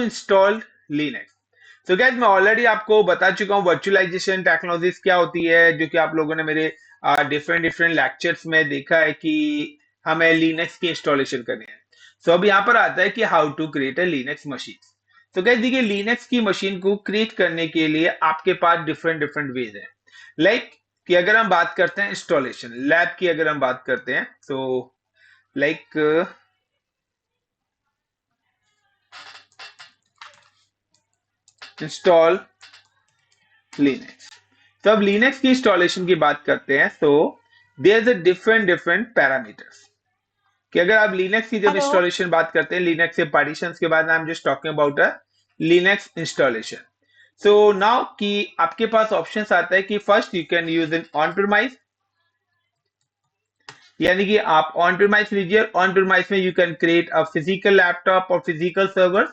Install Linux. तो guys मैं already आपको बता चुका हूँ वर्चुअलाइजेशन टेक्नोलॉजीज क्या होती है, जो कि आप लोगों ने मेरे डिफरेंट डिफरेंट लेक्चर्स में देखा है कि हमें लिनक्स की इंस्टॉलेशन करनी है। सो अब यहाँ पर आता है कि how to create a Linux machine. तो गाइस देखिए, लिनक्स की मशीन को क्रिएट करने के लिए आपके पास डिफरेंट डिफरेंट वेज है। लाइक कि अगर हम बात करते हैं इंस्टॉलेशन लैब की, अगर हम बात करते हैं तो लाइक इंस्टॉल लिनक्स। तो अब लिनक्स की इंस्टॉलेशन की बात करते हैं तो there is a different different parameters. कि अगर आप लिनक्स की जब हेलो। इंस्टॉलेशन बात करते हैं, लिनक्स के पार्टीशंस के बाद आई am just talking about a Linux installation. So now कि आपके पास ऑप्शंस आता है कि first you can use in on premise, यानी कि आप ऑन प्रीमाइज लीजिए। ऑन प्रीमाइज में you can create a physical laptop और फिजिकल सर्वर।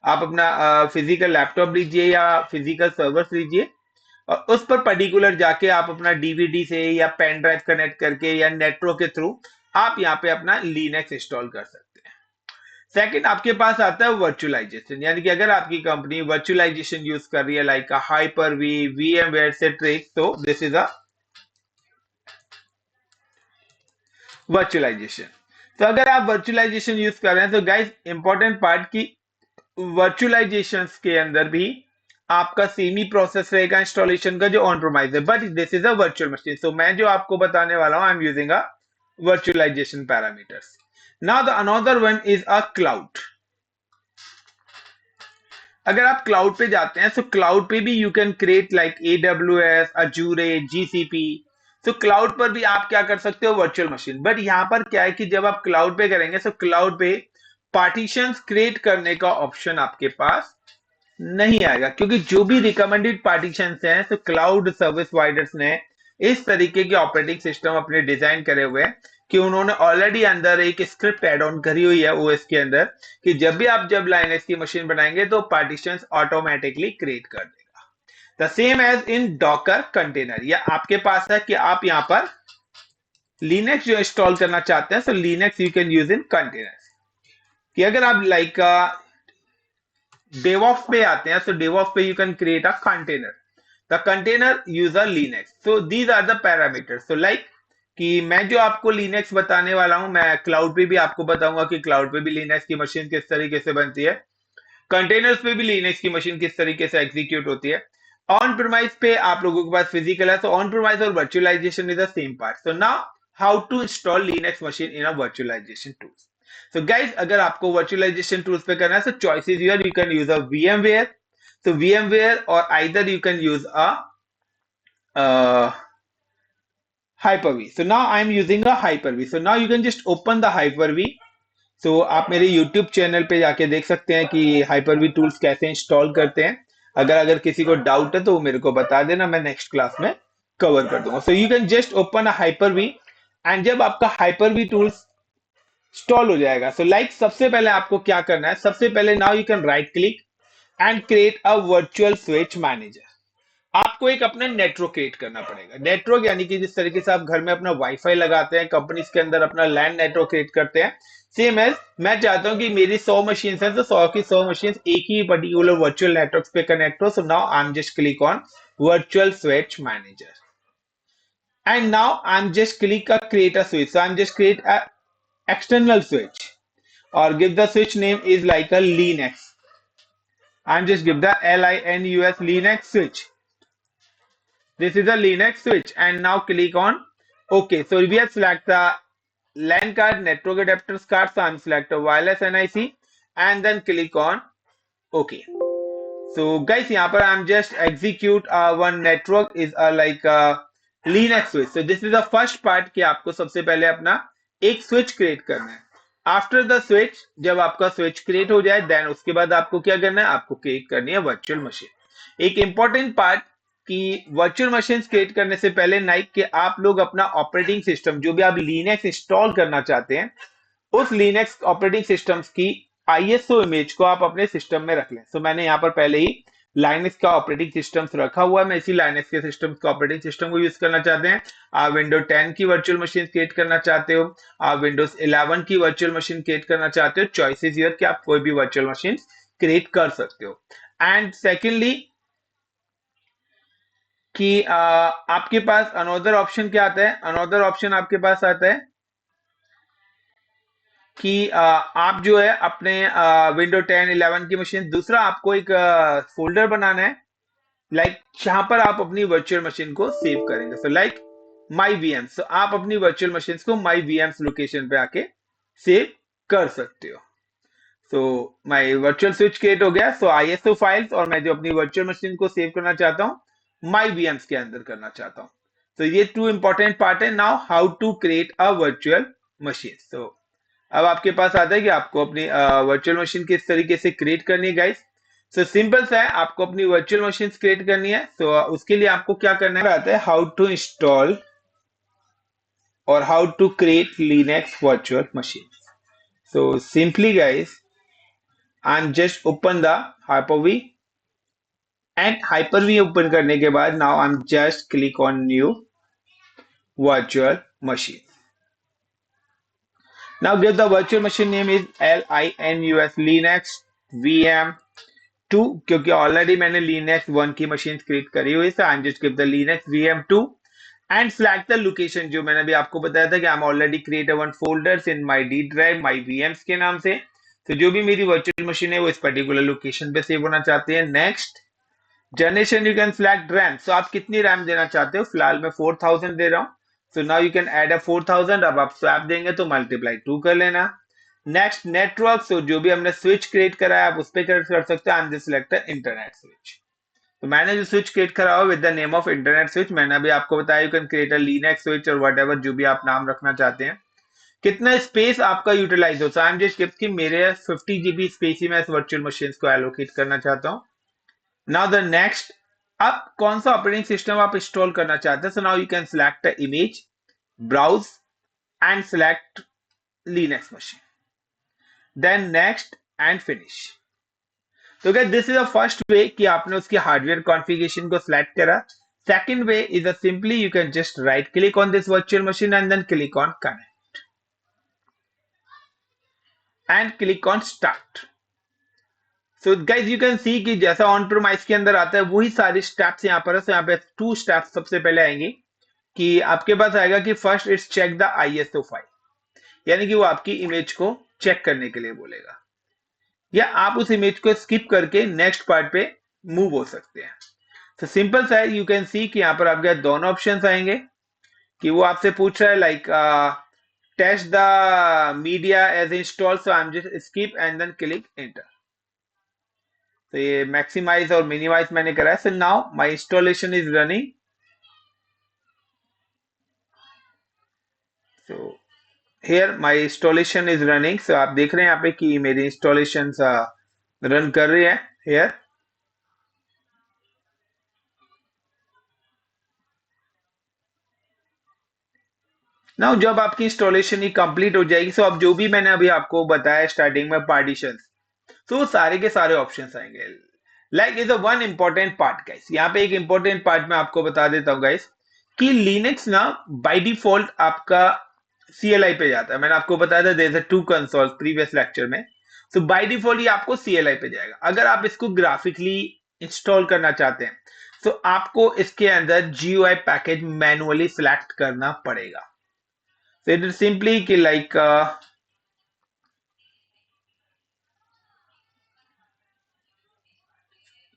आप अपना फिजिकल लैपटॉप लीजिए या फिजिकल सर्वर्स लीजिए, और उस पर पर्टिकुलर जाके आप अपना डीवीडी से या पेन ड्राइव कनेक्ट करके या नेटवर्क के थ्रू आप यहाँ पे अपना लिनक्स इंस्टॉल कर सकते हैं। सेकंड आपके पास आता है वर्चुअलाइजेशन, यानी कि अगर आपकी कंपनी वर्चुअलाइजेशन यूज कर रही है like hyper V, VMware, Citrix, तो दिस इज अ वर्चुअलाइजेशन। तो अगर आप वर्चुअलाइजेशन यूज कर रहे हैं तो गाइस इंपॉर्टेंट पार्ट की वर्चुअलाइजेशन के अंदर भी आपका सेम ही प्रोसेस रहेगा इंस्टॉलेशन का जो ऑन प्रोमाइज है, but this is a virtual machine. So मैं जो आपको बताने वाला हूं, I am using a virtualization parameters. Now the another one is a cloud. अगर आप क्लाउड पे जाते हैं तो क्लाउड पे भी you can create like AWS, अजूरे, GCP। तो क्लाउड पर भी आप क्या कर सकते हो, वर्चुअल मशीन। बट यहाँ पर क्या है कि जब आप क्लाउड पे करेंगे तो क्लाउड पे पार्टीशंस क्रिएट करने का ऑप्शन आपके पास नहीं आएगा, क्योंकि जो भी रिकमेंडेड पार्टीशंस हैं तो क्लाउड सर्विस प्रोवाइडर्स ने इस तरीके के ऑपरेटिंग सिस्टम अपने डिजाइन करे हुए हैं कि उन्होंने ऑलरेडी अंदर एक स्क्रिप्ट एड ऑन करी हुई है ओएस के अंदर कि जब लाइनक्स की मशीन बनाएंगे तो पार्टीशंस ऑटोमेटिकली क्रिएट कर देगा। The same as in Docker container, या आपके पास है कि आप यहाँ पर लिनक्स जो इंस्टॉल करना चाहते हैं तो Linux you can use in container. कि अगर आप लाइक DevOps पे आते हैं तो DevOps पे you can create a container, the container use a Linux. So these are the parameters. तो लाइक कि मैं जो आपको लिनक्स बताने वाला हूं, मैं क्लाउड पे भी आपको बताऊंगा कि क्लाउड पे भी लिनक्स की मशीन किस तरीके से बनती है, कंटेनर्स पे भी लिनक्स की मशीन किस तरीके से एग्जीक्यूट होती है। ऑन प्रीमाइज पे आप लोगों के पास फिजिकल है, तो ऑन प्रीमाइज और virtualisation is the same part. So now how to install Linux machine in a virtualisation tools. So guys, अगर आपको वर्चुअलाइजेशन टूल्स पे करना है तो choices here, you can use a VMware। तो VMware और either you can use a Hyper-V. So now I am using a Hyper-V. So now you can just open the Hyper-V. So आप मेरे YouTube channel पे जाके देख सकते हैं कि Hyper-V टूल्स कैसे इंस्टॉल करते हैं। अगर अगर किसी को डाउट है तो वो मेरे को बता देना, मैं नेक्स्ट क्लास में कवर कर दूंगा। So you can just open a Hyper-V, and जब आपका Hyper-V टूल्स इंस्टॉल हो जाएगा, सो लाइक सबसे पहले आपको क्या करना है, सबसे पहले now you can write click and create a virtual switch manager. आपको एक अपना नेटवर्क क्रिएट करना पड़ेगा। नेटवर्क यानी कि जिस तरीके से आप घर में अपना वाईफाई लगाते हैं, कंपनीज के अंदर अपना लैंड नेटवर्क क्रिएट करते हैं, सेम एज मैं चाहता हूं कि मेरी 100 मशीन है तो 100 की 100 मशीन एक ही पर्टिकुलर वर्चुअल नेटवर्क पे कनेक्ट हो। So now I am just click on virtual switch manager, and now I'm just click a create a switch. So I'm just create a external switch, or give the switch name is like a Linux. I'm just give the LINUS Linux switch. This is a Linux switch, and now click on OK. So we have select the LAN card, network adapters card. So I'm select a wireless NIC, and then click on OK. So guys, यहाँ पर I'm just execute one network is like Linux switch. So this is the first part कि आपको सबसे पहले अपना एक switch create करना है। आफ्टर द स्विच, जब आपका स्विच क्रिएट हो जाए, देन उसके बाद आपको क्या करना है, आपको क्रिएट करनी है वर्चुअल मशीन। एक इंपॉर्टेंट पार्ट कि वर्चुअल मशीन क्रिएट करने से पहले नाइक के आप लोग अपना ऑपरेटिंग सिस्टम जो भी आप लिनक्स इंस्टॉल करना चाहते हैं, उस लिनक्स ऑपरेटिंग सिस्टम्स की ISO इमेज को आप अपने सिस्टम में रख लें। तो मैंने यहाँ पर पहले ही लाइनक्स का ऑपरेटिंग सिस्टम्स रखा हुआ है, मैं इसी लाइनक्स के सिस्टम का ऑपरेटिंग सिस्टम को यूज करना चाहते हैं। आप विंडो 10 की वर्चुअल मशीन क्रिएट करना चाहते हो, आप विंडोज 11 की वर्चुअल मशीन क्रिएट करना चाहते हो, चॉइसेस हियर कि आप कोई भी वर्चुअल मशीन क्रिएट कर सकते हो। एंड सेकेंडली कि आपके पास अनदर ऑप्शन क्या आता है, अनदर ऑप्शन आपके पास आता है कि आप जो है अपने विंडो 10 11 की मशीन, दूसरा आपको एक फोल्डर बनाना है लाइक जहां पर आप अपनी वर्चुअल मशीन को सेव करेंगे। सो लाइक माई वीएम्स, तो आप अपनी वर्चुअल मशीन को माई वीएम्स लोकेशन पे आके सेव कर सकते हो। सो माई वर्चुअल स्विच क्रिएट हो गया। सो आईएसओ फाइल्स, और मैं जो अपनी वर्चुअल मशीन को सेव करना चाहता हूँ माई वीएम्स के अंदर करना चाहता हूँ। तो ये टू इंपॉर्टेंट पार्ट है। Now how to create a virtual machine. So अब आपके पास आता है कि आपको अपनी वर्चुअल मशीन किस तरीके से क्रिएट करनी है गाइस। सो सिंपल सा है, आपको अपनी वर्चुअल मशीन क्रिएट करनी है। सो उसके लिए आपको क्या करना है, आता है हाउ टू इंस्टॉल और how to create Linux virtual machine. So simply guys, I am just open the Hyper-V, and Hyper-V open करने के बाद now I am just click on new virtual machine. Now give the virtual machine name is LINUX Linux VM2, क्योंकि already मैंने Linux 1 की machine create करी हुई है। आई am just give the Linux VM2 and select the location, जो मैंने अभी आपको बताया था कि I am already create one folders in my D drive my VMs के नाम से। तो जो भी मेरी वर्चुअल मशीन है वो इस पर्टिकुलर लोकेशन पे सेव होना चाहते हैं। Next generation, you can select RAM. So आप कितनी रैम देना चाहते हो, फिलहाल मैं 4000 दे रहा हूँ। सो नाउ यू कैन ऐड अ 4000। अब आप स्वैप देंगे तो मल्टीप्लाई 2 कर लेना। नेक्स्ट नेटवर्क, सो जो भी हमने स्विच क्रिएट करा है आप उस पर कर सकते हैं। आई am just select internet switch. तो मैंने जो स्विच क्रिएट करा हुआ with the name of internet switch, मैंने अभी आपको बताया you can create a Linux switch और वट एवर जो भी आप नाम रखना चाहते हैं। कितना स्पेस आपका यूटिलाइज हो, सो आई एम जस्ट गिव कि मेरे 50 GB स्पेस ही मैं इस वर्चुअल मशीन को एलोकेट करना चाहता हूँ। नाउ द नेक्स्ट, अब कौन सा ऑपरेटिंग सिस्टम आप इंस्टॉल करना चाहते हैं। So now you can select the image, browse and select Linux machine, then next and finish. तो क्या this is the first way कि आपने उसकी हार्डवेयर कॉन्फ़िगरेशन को सिलेक्ट करा। Second way is simply you can just right click on this virtual machine and then click on connect and click on start. So guys you can see कि जैसा on premise के अंदर आता है वही सारे स्टेप्स यहाँ पर है। यहाँ पे 2 स्टेप्स सबसे पहले आएंगे कि आपके पास आएगा कि first it's check the ISO file, यानी कि वो आपकी इमेज को चेक करने के लिए बोलेगा, या आप उस इमेज को स्किप करके नेक्स्ट पार्ट पे मूव हो सकते हैं। तो सिंपल सा है, यू कैन सी कि यहाँ पर आपके दोनों ऑप्शंस आएंगे कि वो आपसे पूछ रहा है like test the media as install. So I am just skip and then click enter. तो ये मैक्सिमाइज और मिनिमाइज मैंने करा है। So now my installation is running. So here my installation is running. So आप देख रहे हैं यहाँ पे कि मेरी इंस्टॉलेशन रन कर रही है हियर। नाउ जब आपकी इंस्टॉलेशन ही कंप्लीट हो जाएगी, सो अब जो भी मैंने अभी आपको बताया स्टार्टिंग में पार्टीशन, तो वो सारे के सारे ऑप्शंस आएंगे। Like is a one important part guys, यहाँ पे एक इंपॉर्टेंट पार्ट मैं आपको बता देता हूँ गाइस कि लिनक्स ना बाय डिफॉल्ट आपका CLI पे जाता है। मैंने आपको बताया था there is a 2 console previous lecture में। तो बाय डिफॉल्ट ये आपको CLI पे जाएगा। अगर आप इसको ग्राफिकली इंस्टॉल करना चाहते हैं तो आपको इसके अंदर GUI पैकेज मैनुअली सिलेक्ट करना पड़ेगा। So it is simply कि like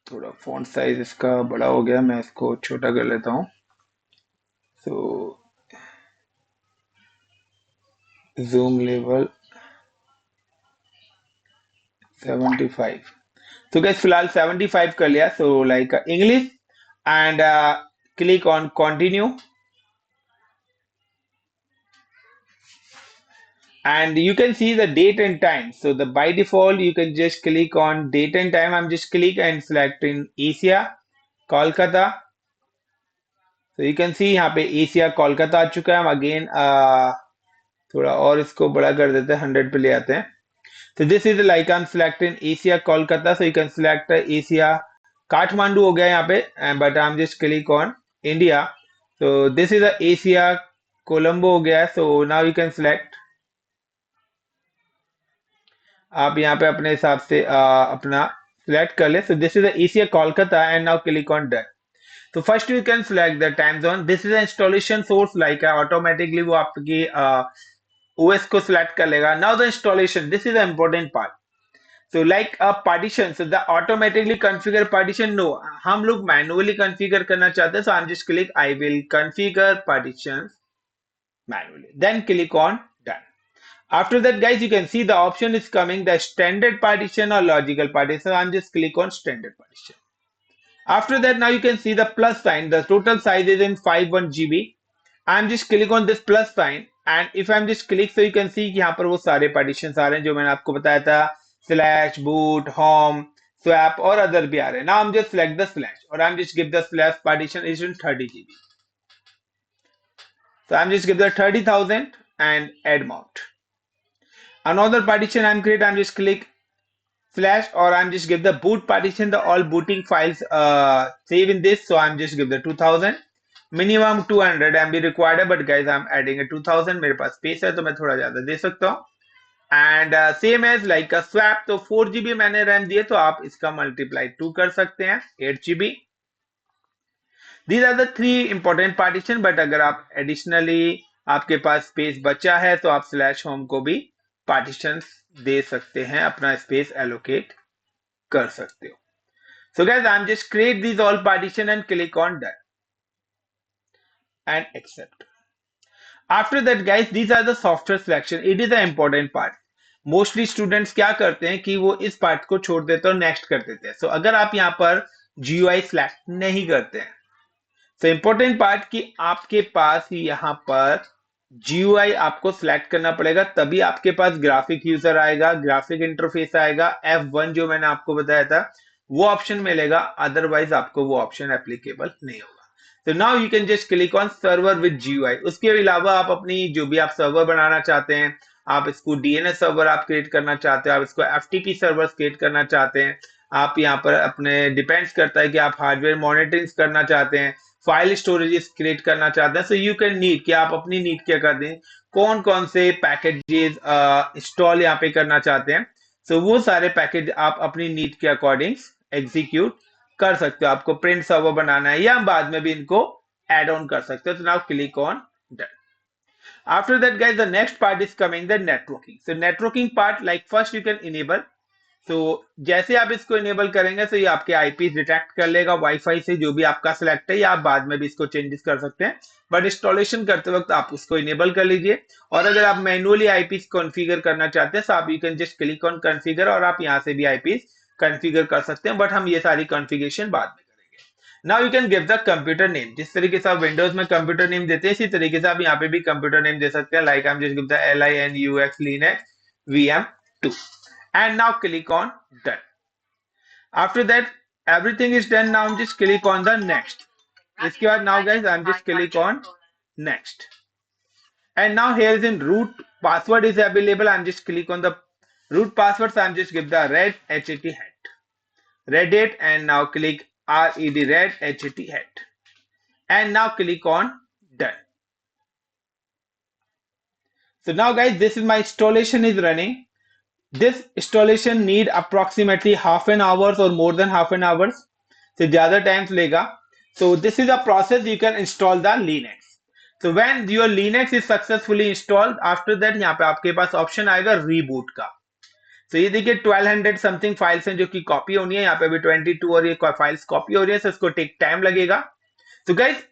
थोड़ा फॉन्ट साइज इसका बड़ा हो गया, मैं इसको छोटा कर लेता हूँ। सो जूम लेवल 75। तो गैस फिलहाल 75 कर लिया। So like English and click on continue and you can see the date and time. So the by default you can just click on date and time. I'm just click and selecting Asia Kolkata. So you can see यहाँ पे Asia Kolkata आ चुका है। हम again थोड़ा और इसको बड़ा कर देते हैं, 100 पे ले आते हैं। So this is like I'm selecting Asia Kolkata. So you can select Asia Kathmandu हो गया यहाँ पे, but I'm just click on India. So this is a Asia Colombo हो गया है। So now you can select, आप यहाँ पे अपने हिसाब से अपना select कर ले. So this is the ECR Kolkata and now click on done. So first you can select the time zone. This is the installation source like automatically वो आपकी OS को select कर लेगा. Now the installation. This is the important part. So like a partition, so the automatically configure partition, no, हम लोग manually configure करना चाहते हैं. So I'm just click I will configure partitions manually. Then click on done. After that, guys, you can see the option is coming the standard partition or logical partition. So I'm just click on standard partition. After that, now you can see the plus sign. The total size is in 51 GB. I'm just click on this plus sign and if I'm just click so you can see कि यहाँ पर वो सारे partitions आ रहे हैं जो मैंने आपको बताया था slash boot home swap और other भी आ रहे हैं. Now I'm just select the slash or I'm just give the slash partition is in 30 GB. So I'm just give the 30,000 and add mount. Another partition I'm create, I'm just click slash or I'm just give the boot partition, the all booting files save in this. So I'm just give the 2000. Minimum 200 MB required है but guys I'm adding a 2000. मेरे पास space है तो मैं थोड़ा ज्यादा दे सकता हूँ. And same as like a swap, तो 4 GB मैंने RAM दिए तो आप इसका multiply 2 कर सकते हैं 8 GB. These are the three important partition but अगर आप additionally आपके पास space बचा है तो आप slash home को भी partitions दे सकते हैं, अपना space allocate कर सकते हो. So guys I'm just create these all partition and click on done and accept. After that guys these are the software selection. It is the important part. Mostly students क्या करते हैं कि वो इस part को छोड़ देते हैं और नेक्स्ट कर देते हैं. So अगर आप यहाँ पर GUI select नहीं करते हैं so important part कि आपके पास यहाँ पर GUI आपको select करना पड़ेगा तभी आपके पास ग्राफिक यूजर आएगा, ग्राफिक इंटरफेस आएगा, F1 जो मैंने आपको बताया था वो ऑप्शन मिलेगा, अदरवाइज आपको वो ऑप्शन एप्लीकेबल नहीं होगा. तो now you can just click on server with GUI. उसके अलावा आप अपनी जो भी आप सर्वर बनाना चाहते हैं, आप इसको DNS सर्वर आप क्रिएट करना चाहते हैं, आप इसको FTP सर्वर क्रिएट करना चाहते हैं, आप यहाँ पर अपने डिपेंड्स करता है कि आप हार्डवेयर मॉनिटरिंग करना चाहते हैं, फाइल स्टोरेज क्रिएट करना चाहते हैं. सो यू कैन नीड कि आप अपनी नीड क्या कर दें, कौन कौन से पैकेजेस इंस्टॉल यहाँ पे करना चाहते हैं. सो वो सारे पैकेज आप अपनी नीड के अकॉर्डिंग एग्जीक्यूट कर सकते हो. आपको प्रिंट सर्वर बनाना है या बाद में भी इनको एड ऑन कर सकते हो. तो now click on done. After that guys the next part is coming the networking. So networking part like first you can enable. So जैसे आप इसको enable करेंगे तो ये आपके IP डिटेक्ट कर लेगा वाईफाई से जो भी आपका सिलेक्ट है, या आप बाद में भी इसको चेंजेस कर सकते हैं बट इंस्टॉलेशन करते वक्त आप उसको इनेबल कर लीजिए. और अगर आप मैनुअली IP कॉन्फ़िगर करना चाहते हैं तो आप you can just click on configure और आप यहाँ से भी IP कॉन्फ़िगर कर सकते हैं बट हम ये सारी कॉन्फ़िगरेशन बाद में. Now you can give the computer name. जिस तरीके से आप विंडोज में कंप्यूटर नेम देते हैं इसी तरीके से आप यहाँ पे भी कंप्यूटर नेम दे सकते हैं. Like I am just give the LINUX Linux VM2 and now click on done. After that everything is done. Now I'm just click on the next. इसके बाद now guys I'm just click on next and now here is in root password is available. I'm just click on the root password. So I'm just give the red hat and now click red hat and now click on done. So now guys this is my installation is running. This installation need approximately half an hour or more than half an hour. So ज़्यादा time लेगा. So this is a process you can install the Linux. So when your Linux is successfully installed, after that यहाँ पे आपके पास option आएगा reboot का. तो ये देखिए 1200 समथिंग फाइल्स हैं जो कि कॉपी होनी है. यहाँ पे भी 22 और ये फाइल्स कॉपी हो रही है. तो इसको टेक टाइम लगेगा. तो गाइस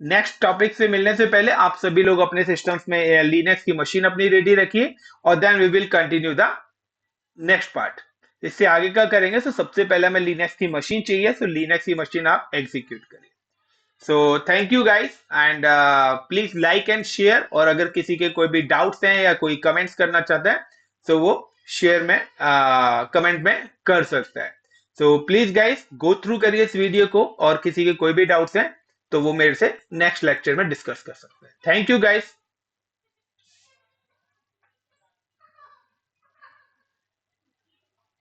नेक्स्ट टॉपिक से मिलने से पहले आप सभी लोग अपने सिस्टम्स में लिनक्स की मशीन अपनी रेडी रखिए और then we will continue the next part. इससे आगे का करेंगे. तो सबसे पहले हमें लिनक्स की मशीन चाहिए. तो लिनक्स की मशीन आप एग्जीक्यूट करिए. So thank you guys and please like and share. और अगर किसी के कोई भी डाउट्स हैं या कोई कमेंट्स करना चाहता है तो वो शेयर में कमेंट में कर सकता है. So please guys go through करिए इस वीडियो को और किसी के कोई भी डाउट्स हैं तो वो मेरे से नेक्स्ट लेक्चर में डिस्कस कर सकते हैं. Thank you guys.